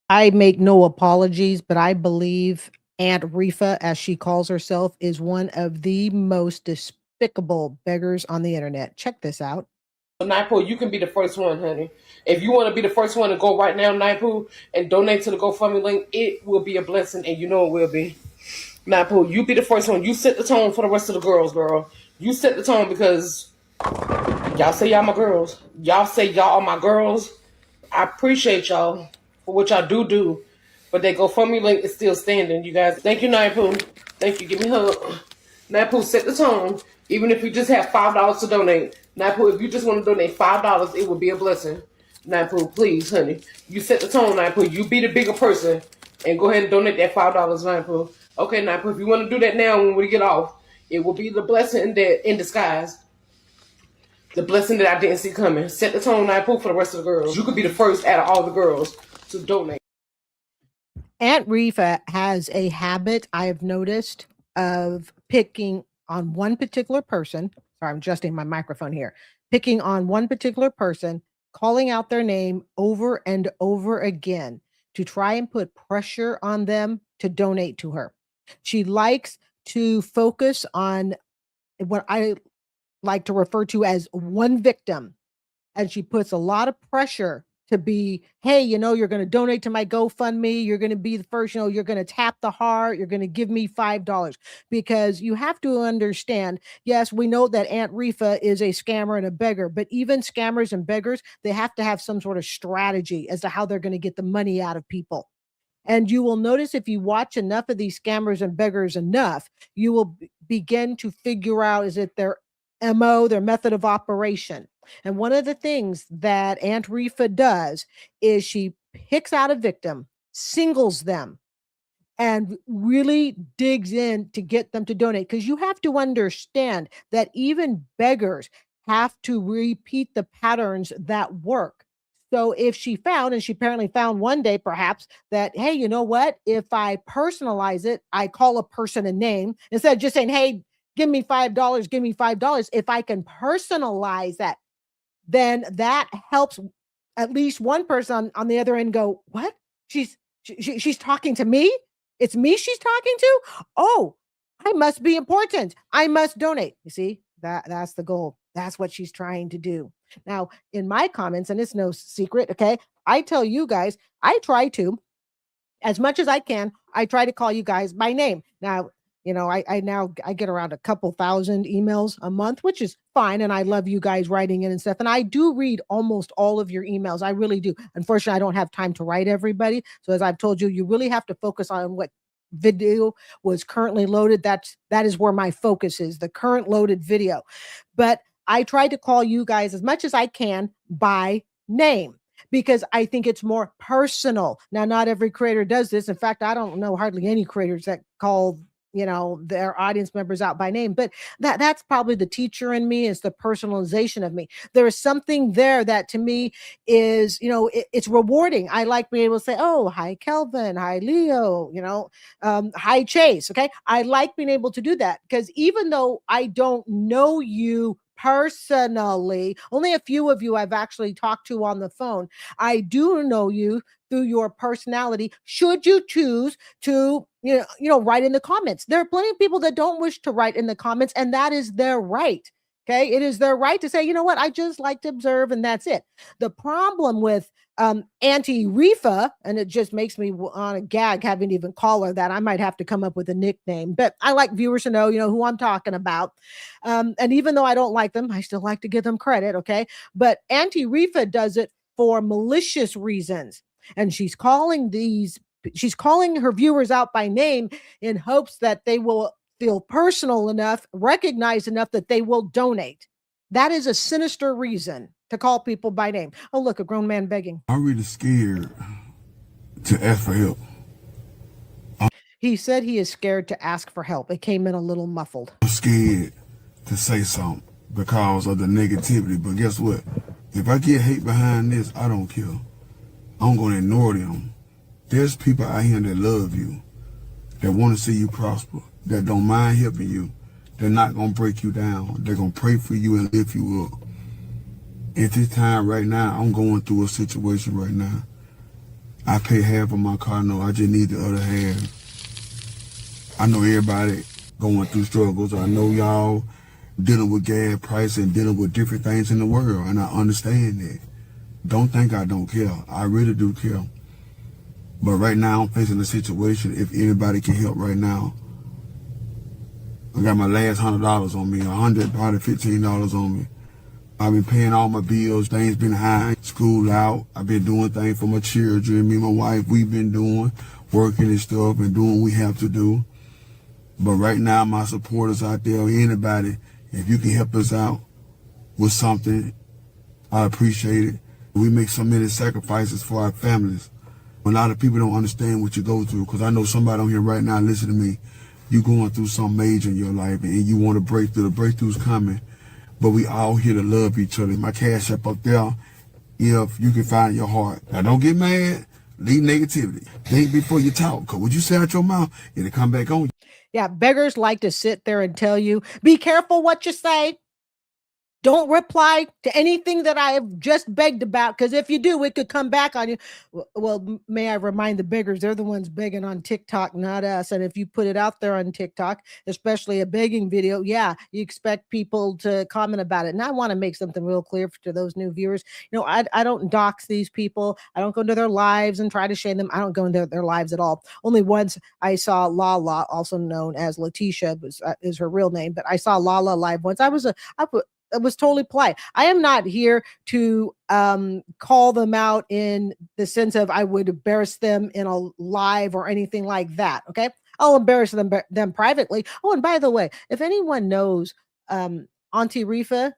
I make no apologies, but I believe Aunt Rifa, as she calls herself, is one of the most despicable beggars on the internet. Check this out. Naipo, you can be the first one, honey. If you want to be the first one to go right now, Naipo, and donate to the GoFundMe link, it will be a blessing, and you know it will be. Naipo, you be the first one. You set the tone for the rest of the girls, girl. You set the tone because y'all say y'all my girls. Y'all say y'all are my girls. I appreciate y'all for what y'all do. But that GoFundMe link is still standing, you guys. Thank you, Naipo. Thank you. Give me a hug. Naipo, set the tone. Even if you just have $5 to donate. Naipo, if you just want to donate $5, it would be a blessing. Naipo, please, honey. You set the tone, Naipo. You be the bigger person. And go ahead and donate that $5, Naipo. Okay, Naipo, if you want to do that now when we get off, it will be the blessing that in disguise. The blessing that I didn't see coming. Set the tone, Naipo, for the rest of the girls. You could be the first out of all the girls to donate. Aunt Rifa has a habit I have noticed of picking on one particular person. Sorry, I'm adjusting my microphone here. Picking on one particular person, calling out their name over and over again to try and put pressure on them to donate to her. She likes to focus on what I like to refer to as one victim, and she puts a lot of pressure to be, hey, you're going to donate to my GoFundMe. You're going to be the first, you're going to tap the heart. You're going to give me $5 because you have to understand. Yes, we know that Aunt Rifa is a scammer and a beggar, but even scammers and beggars, they have to have some sort of strategy as to how they're going to get the money out of people. And you will notice if you watch enough of these scammers and beggars enough, you will begin to figure out, is it their MO, their method of operation? And one of the things that Aunt Rifa does is she picks out a victim, singles them, and really digs in to get them to donate. Because you have to understand that even beggars have to repeat the patterns that work. So if she found, and she apparently found one day perhaps, that, hey, you know what? If I personalize it, I call a person a name instead of just saying, hey, give me $5, give me $5. If I can personalize that, then that helps at least one person on the other end go, what? She's talking to me? It's me she's talking to? Oh, I must be important. I must donate. You see, that's the goal. That's what she's trying to do. Now, in my comments, and it's no secret, okay, I tell you guys, I try to, as much as I can, I try to call you guys by name. Now, I get around a couple thousand emails a month, which is fine. And I love you guys writing in and stuff. And I do read almost all of your emails. I really do. Unfortunately, I don't have time to write everybody. So as I've told you, you really have to focus on what video was currently loaded. That is where my focus is, the current loaded video. But I try to call you guys as much as I can by name, because I think it's more personal. Now, not every creator does this. In fact, I don't know hardly any creators that call their audience members out by name, but that's probably the teacher in me, is the personalization of me. There is something there that to me is, it's rewarding. I like being able to say, oh, hi Kelvin, hi Leo, hi Chase. Okay, I like being able to do that, because even though I don't know you personally, only a few of you I've actually talked to on the phone, I do know you through your personality, should you choose to write in the comments. There are plenty of people that don't wish to write in the comments, and that is their right. Okay, it is their right to say, you know what, I just like to observe, and that's it. The problem with Aunti Rifa, and it just makes me want to gag having to even call her that. I might have to come up with a nickname, but I like viewers to know, who I'm talking about. And even though I don't like them, I still like to give them credit. Okay, but Aunti Rifa does it for malicious reasons, and she's calling her viewers out by name in hopes that they will feel personal enough, recognized enough that they will donate. That is a sinister reason to call people by name. Oh, look, a grown man begging. I'm really scared to ask for help. He said he is scared to ask for help. It came in a little muffled. I'm scared to say something because of the negativity. But guess what? If I get hate behind this, I don't care. I'm going to ignore them. There's people out here that love you, that want to see you prosper, that don't mind helping you. They're not going to break you down. They're going to pray for you and lift you up. At this time right now, I'm going through a situation right now. I pay half of my car note. I just need the other half. I know everybody going through struggles. I know y'all dealing with gas price and dealing with different things in the world, and I understand that. Don't think I don't care. I really do care. But right now, I'm facing a situation. If anybody can help right now, I got my last $100 on me, probably $15 on me. I've been paying all my bills. Things been high. School out. I've been doing things for my children. Me and my wife, we've been doing, working and stuff and doing what we have to do. But right now, my supporters out there, anybody, if you can help us out with something, I appreciate it. We make so many sacrifices for our families. A lot of people don't understand what you go through, because I know somebody on here right now, listen to me, you going through something major in your life and you want to break through. The breakthrough's coming, but we all here to love each other. My cash up there, if you can find your heart. Now don't get mad, leave negativity. Think before you talk, because what you say out your mouth, it'll come back on you. Yeah, beggars like to sit there and tell you, be careful what you say. Don't reply to anything that I have just begged about, because if you do, it could come back on you. Well, may I remind the beggars, they're the ones begging on TikTok, not us. And if you put it out there on TikTok, especially a begging video, yeah, you expect people to comment about it. And I want to make something real clear to those new viewers. I don't dox these people. I don't go into their lives and try to shame them. I don't go into their lives at all. Only once I saw Lala, also known as Letitia, is her real name, but I saw Lala live once. It was totally polite. I am not here to call them out in the sense of I would embarrass them in a live or anything like that. Okay. I'll embarrass them privately. Oh, and by the way, if anyone knows Aunti Rifa,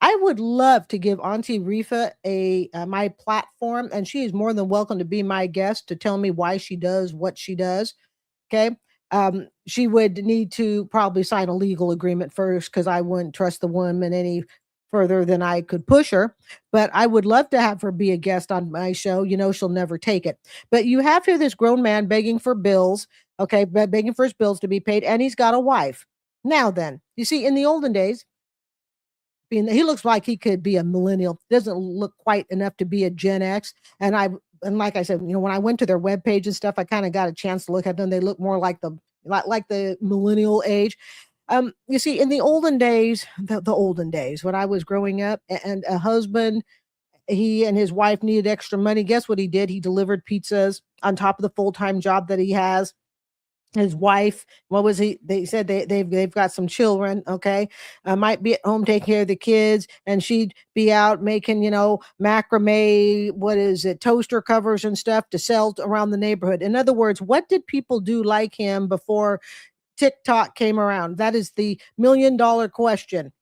I would love to give Aunti Rifa my platform, and she is more than welcome to be my guest to tell me why she does what she does. Okay. She would need to probably sign a legal agreement first, because I wouldn't trust the woman any further than I could push her. But I would love to have her be a guest on my show. She'll never take it. But you have here this grown man begging for bills, okay, begging for his bills to be paid, and he's got a wife. Now then, you see, in the olden days, he looks like he could be a millennial. Doesn't look quite enough to be a Gen X. And like I said, when I went to their webpage and stuff, I kind of got a chance to look at them. They look more like the millennial age. You see, in the olden days, the olden days, when I was growing up, and a husband, he and his wife needed extra money. Guess what he did? He delivered pizzas on top of the full-time job that he has. His wife, what was he? They said they've got some children. Okay, might be at home taking care of the kids, and she'd be out making macrame. What is it? Toaster covers and stuff to sell around the neighborhood. In other words, what did people do like him before TikTok came around? That is the $1,000,000 question.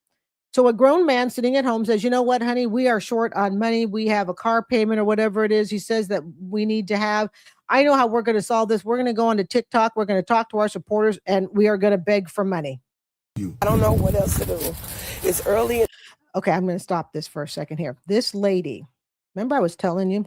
So a grown man sitting at home says, you know what, honey, we are short on money. We have a car payment or whatever it is he says that we need to have. I know how we're going to solve this. We're going to go onto TikTok. We're going to talk to our supporters, and we are going to beg for money. I don't know what else to do. It's early. Okay, I'm going to stop this for a second here. This lady, remember I was telling you,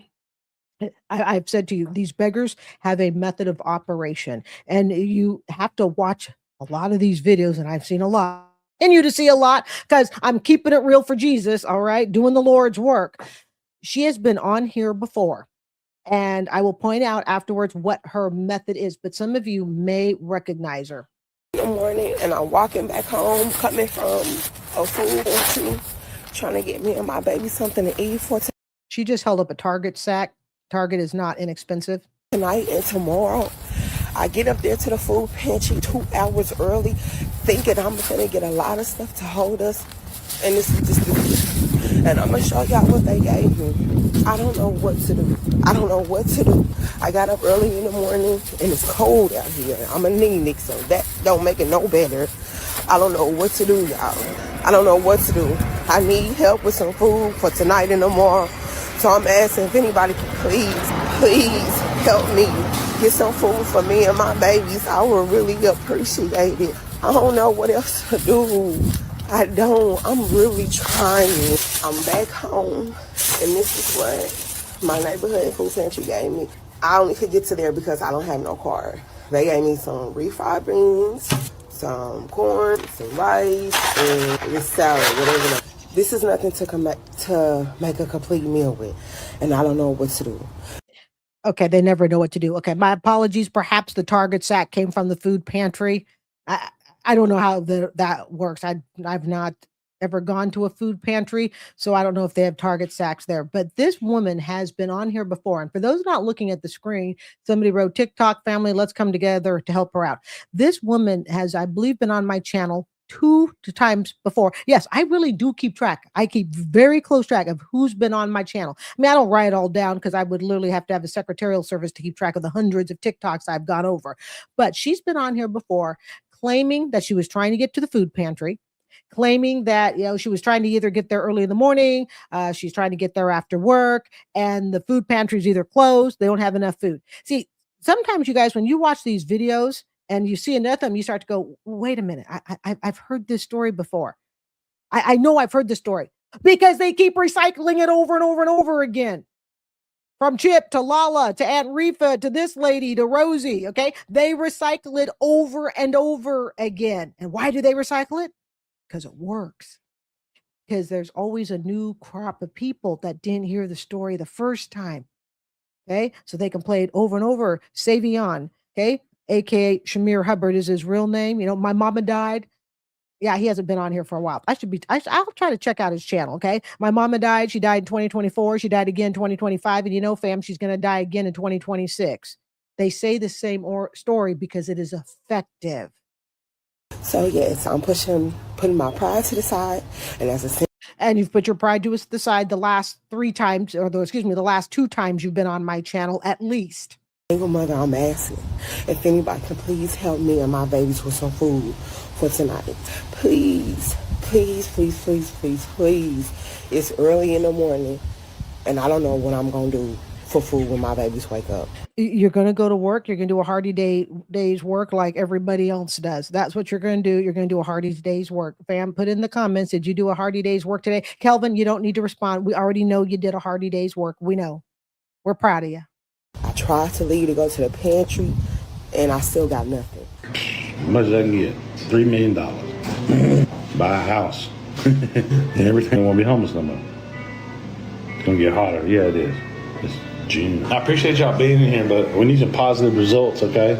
I've said to you, these beggars have a method of operation, and you have to watch a lot of these videos, and I've seen a lot. And you to see a lot, because I'm keeping it real for Jesus, all right, doing the Lord's work. She has been on here before, and I will point out afterwards what her method is, but some of you may recognize her. In the morning, and I'm walking back home, coming from a food pantry, trying to get me and my baby something to eat for She just held up a Target sack. Target is not inexpensive. Tonight and tomorrow. I get up there to the food pantry 2 hours early, thinking I'm gonna get a lot of stuff to hold us, and this is just, and I'm gonna show y'all what they gave me. I don't know what to do. I don't know what to do. I got up early in the morning, and it's cold out here. I'm anemic, so that don't make it no better. I don't know what to do, y'all. I don't know what to do. I need help with some food for tonight and tomorrow. So I'm asking if anybody can please help me get some food for me and my babies. I would really appreciate it. I don't know what else to do. I'm really trying. I'm back home, and this is what my neighborhood food pantry gave me. I only could get to there because I don't have no car. They gave me some refried beans, some corn, some rice, and this salad, whatever. This is nothing to make a complete meal with, and I don't know what to do. Okay, they never know what to do. Okay, my apologies. Perhaps the Target sack came from the food pantry. I I don't know how that works. I've not ever gone to a food pantry, so I don't know if they have Target sacks there. But this woman has been on here before, and for those not looking at the screen, somebody wrote TikTok family, let's come together to help her out. This woman has, I believe, been on my channel times before. Yes, I really do keep track. I keep very close track of who's been on my channel. I mean, I don't write it all down because I would literally have to have a secretarial service to keep track of the hundreds of TikToks I've gone over. But she's been on here before claiming that she was trying to get to the food pantry, claiming that she was trying to either get there early in the morning, she's trying to get there after work, and the food pantry is either closed, they don't have enough food. See, sometimes you guys, when you watch these videos and you see another them, you start to go, wait a minute, I've heard this story before. I know I've heard this story because they keep recycling it over and over and over again. From Chip to Lala to Aunt Rifa to this lady to Rosie, okay? They recycle it over and over again. And why do they recycle it? Because it works. Because there's always a new crop of people that didn't hear the story the first time. Okay, so they can play it over and over. Savion, okay, aka Shamir Hubbard is his real name. My mama died. Yeah, he hasn't been on here for a while. I'll try to check out his channel. Okay, my mama died. She died in 2024. She died again in 2025. And fam, she's gonna die again in 2026. They say the same story because it is effective. So yes, I'm putting my pride to the side, and and you've put your pride to the side the last 3 times, the last 2 times you've been on my channel at least. Single mother, I'm asking if anybody can please help me and my babies with some food for tonight. Please, please, please, please, please, please. It's early in the morning, and I don't know what I'm going to do for food when my babies wake up. You're going to go to work. You're going to do a Hardy day's work like everybody else does. That's what you're going to do. You're going to do a Hardy day's work. Fam, put in the comments, did you do a Hardy day's work today? Kelvin, you don't need to respond. We already know you did a Hardy day's work. We know. We're proud of you. I tried to leave to go to the pantry, and I still got nothing. How much I can get? $3 million. Buy a house. And everything won't be homeless no more. It's going to get hotter. Yeah, it is. It's June. I appreciate y'all being in here, but we need some positive results, okay?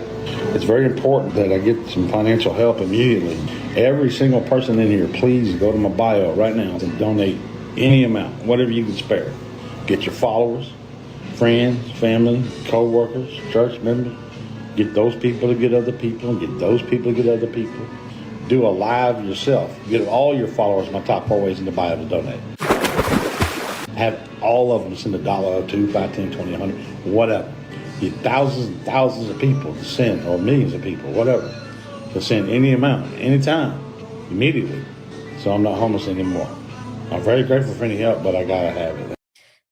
It's very important that I get some financial help immediately. Every single person in here, please go to my bio right now and donate any amount, whatever you can spare. Get your followers, friends, family, co-workers, church members. Get those people to get other people, and get those people to get other people. Do a live yourself. Get all your followers, my top 4 ways in the bio to donate. Have all of them send $1 or $2, $5, $10, $20, $100, whatever. Get thousands and thousands of people to send, or millions of people, whatever, to send any amount, anytime, immediately, so I'm not homeless anymore. I'm very grateful for any help, but I gotta have it.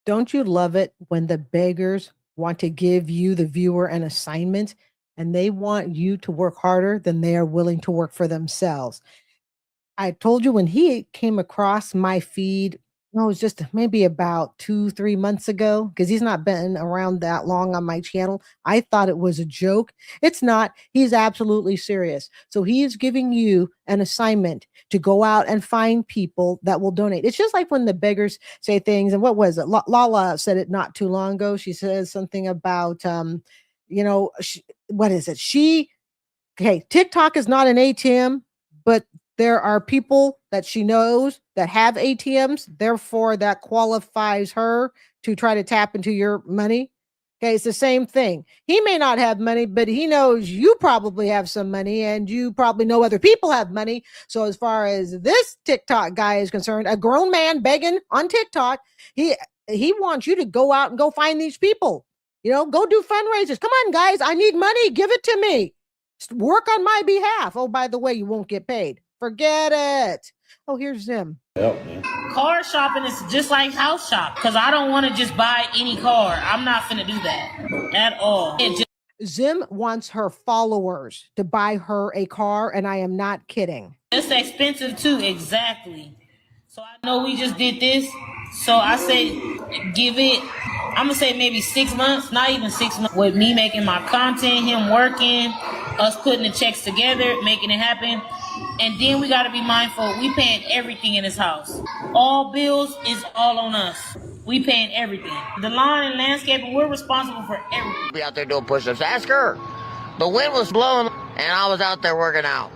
Don't you love it when the beggars want to give you, the viewer, an assignment, and they want you to work harder than they are willing to work for themselves? I told you when he came across my feed, it was just maybe about 2-3 months ago, because he's not been around that long on my channel. I thought it was a joke. It's not. He's absolutely serious. So he is giving you an assignment to go out and find people that will donate. It's just like when the beggars say things, and what was it? Lala said it not too long ago. She says something about, what is it? Okay, TikTok is not an ATM, but there are people that she knows that have ATMs. Therefore, that qualifies her to try to tap into your money. Okay, it's the same thing. He may not have money, but he knows you probably have some money, and you probably know other people have money. So as far as this TikTok guy is concerned, a grown man begging on TikTok, he wants you to go out and go find these people. Go do fundraisers. Come on, guys, I need money. Give it to me. Work on my behalf. Oh, by the way, you won't get paid. Forget it. Oh, here's Zim. Help, man. Car shopping is just like house shop, because I don't want to just buy any car. I'm not finna do that at all. Zim wants her followers to buy her a car, and I am not kidding. It's expensive too, exactly. So I know we just did this. So I say give it, I'm gonna say maybe 6 months, not even 6 months, with me making my content, him working, us putting the checks together, making it happen. And then we gotta be mindful, we paying everything in this house. All bills is all on us. We paying everything. The lawn and landscaping, we're responsible for everything. Be out there doing push-ups. Ask her. The wind was blowing, and I was out there working out.